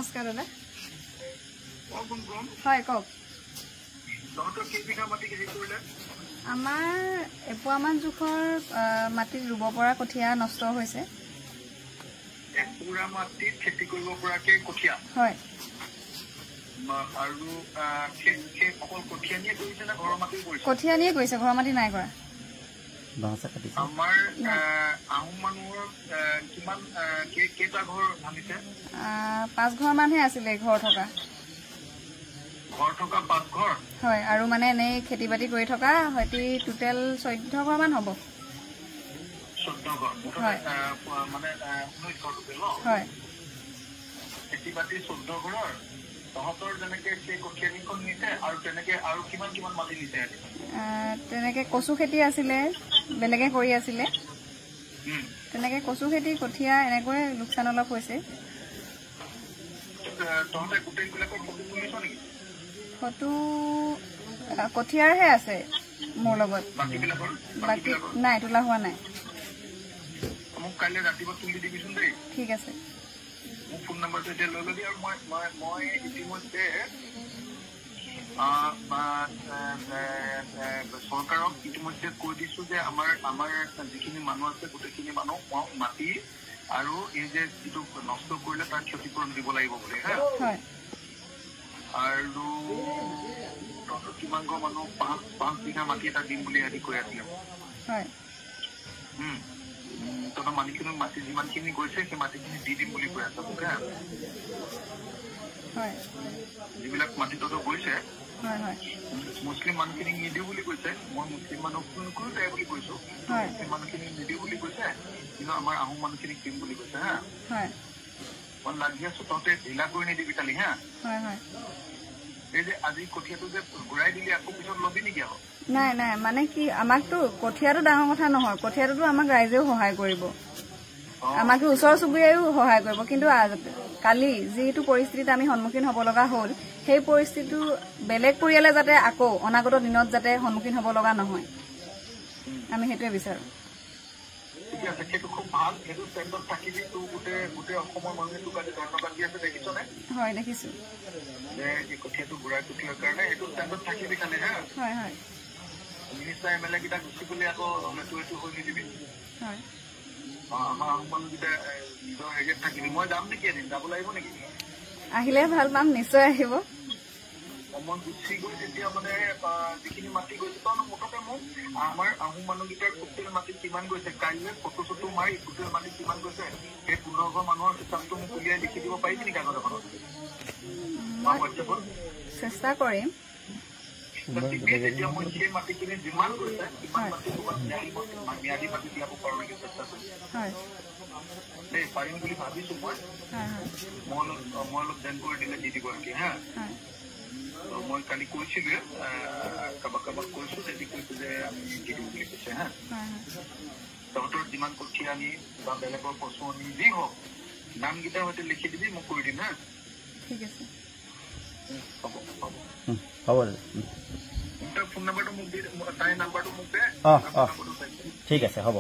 নমস্কাৰ দাদা হয় কওক আমাৰ এপুৱামান জোখৰ মাটিত ৰুব পৰা কঠীয়া নষ্ট হৈছে এপুৰা মাটিত খেতি কৰিব পৰাকে কঠীয়া হয় আৰু অকল কঠীয়া নিয়ে কৰিছে না ঘৰৰ মাটি কৰিছে কঠীয়া নিয়ে কৰিছে ঘৰৰ মাটি নাই কৰা আমাৰ আহোম মানুহৰ কিমান কেইটা ঘৰ ভাঙিছে 5 ঘৰ মানহে আছিলে ঘৰ থকা 5 ঘৰ হয় আৰু মানে এনেই খেতি বাতি কৰি থকা হয়তো টোটেল 14 ঘৰ মান হ'ব 14 ঘৰ হয় মানে 19 ঘৰ টোটেল হয় খেতি বাতি 14 ঘৰৰ তহঁতৰ যেনেকে সেই কঠীয়ানিখন নিছে আৰু তেনেকে আৰু কিমান মাটি নিছে তেনেকে কচু খেতি আছিলে বেলেগে কৰি আছিলে তেনেকে কচু খেতি কঠীয়া এনেকৈ লোকচান অলপ হৈছে তহঁতে গোটেইবিলাকৰ ফটো তুলিছ নেকি ফটো কঠীয়াৰহে আছে মোৰ লগত বাকী নাই তোলা হোৱা নাই মোক কাইলৈ ৰাতিপুৱা তুলি দিবিচোন দেই ঠিক আছে মোৰ ফোন নম্বৰটো এতিয়া লৈ ল'বি আৰু মই ইতিমধ্যে চৰকাৰক ইতিমধ্যে কৈ দিছো যে আমাৰ যিখিনি মানুহ আছে গোটেইখিনি মানুহ মাটি আৰু এই যে যিটো নষ্ট কৰিলে তাৰ ক্ষতিপূৰণ দিব লাগিব বুলি হা আৰু কিমান ঘৰ মানুহ 5 বিঘা মাটি এটা দিম বুলি আদি কৈ আছিলে তহঁতৰ মানুহখিনি মাটি যিমানখিনি গৈছে সেই মাটিখিনি দি দিম বুলি কৈ আছে মোক যিবিলাক মাটি তহঁতৰ গৈছে মুছলিম মানুহখিনিক নিদিওঁ বুলি কৈছে মই মুছলিম মানুহক কোনো যায় বুলি কৈছো মুছলিম মানুহখিনিক নিদিওঁ বুলি কৈছে কিন্তু আমাৰ আহোম মানুহখিনিক দিম বুলি কৈছে হা মই লাগি আছো তহঁতে ঢিলা কৰি নিদিবি খালি হা এই যে আজি কঠীয়াটো যে ঘূৰাই দিলি আকৌ পিছত লবি নেকি আকৌ নাই নাই মানে কি আমাকতো কঠীয়াটো ডাঙৰ কথা নহয় কঠীয়াটোতো আমাক ৰাইজেও সহায় কৰিব আমাক ওচৰ চুবুৰীয়াও সহায় কৰিব কিন্তু কালি যিটো পৰিস্থিতিত আমি সন্মুখীন হ'ব লগা হ'ল সেই পৰিস্থিতিটো বেলেগ পৰিয়ালে যাতে আকৌ অনাগত দিনত যাতে সন্মুখীন হ'ব লগা নহয় আমি সেইটোৱে বিচাৰো ঠিক আছে সেইটো খুব ভাল সেইটো ষ্টেণ্ডত থাকিবি তোৰ গোটেই অসমৰ মানুহে তোক আজি ধন্যবাদ দি আছে দেখিছনে হয় দেখিছো যে এই কঠীয়াটো ঘূৰাই পঠিওৱাৰ কাৰণে সেইটো ষ্টেণ্ডত থাকিবি খালি হা হয় মিনিষ্টাৰ MLA কেইটা গুচি গ'লে আকৌ এইটো হৈ নিদিবি হয় আমাৰ আহোম মানুহকেইটা নিজৰ হেৰিয়াত থাকিবি মই যাম নেকি এদিন যাব লাগিব নেকি আহিলে ভাল পাম নিশ্চয় আহিব মই গুচি গৈ তেতিয়া মানে যিখিনি মাটি গৈছে তই মুঠতে মোক আমাৰ আহোম মানুহকেইটাৰ টোটেল মাটি কিমান গৈছে কাইলৈ ফটো চটো মাৰি টোটেল মাটি কিমান গৈছে সেই 15 ঘৰ মানুহৰ হিচাপটো মোক উলিয়াই লিখি দিব পাৰিবি নেকি কাগজ এখনত চেষ্টা কৰিম তেতিয়া মই সেই মাটিখিনি যিমান গৈছে সিমান মাটি ম্যাদী মাটি দিয়াব পাৰোঁ নেকি চেষ্টা কৰিম দেই পাৰিম বুলি ভাবিছো মই অলপ জেন কৰি দিলে দি দিব নেকি হা মই কালি কৈছিলোৱে কাৰোবাক কৈছো যদি কৈছো যে আমি দি দিম বুলি কৈছে হা তহঁতৰ যিমান কঠীয়া আনি বা বেলেগৰ পশু আনি যি হওক নামকেইটাৰ সৈতে লিখি দিবি মই কৰি দিম হা ঠিক আছে হ'ব ফোন নম্বৰটো মোক দি তাইৰ নাম্বাৰটো মোক দে ঠিক আছে হ'ব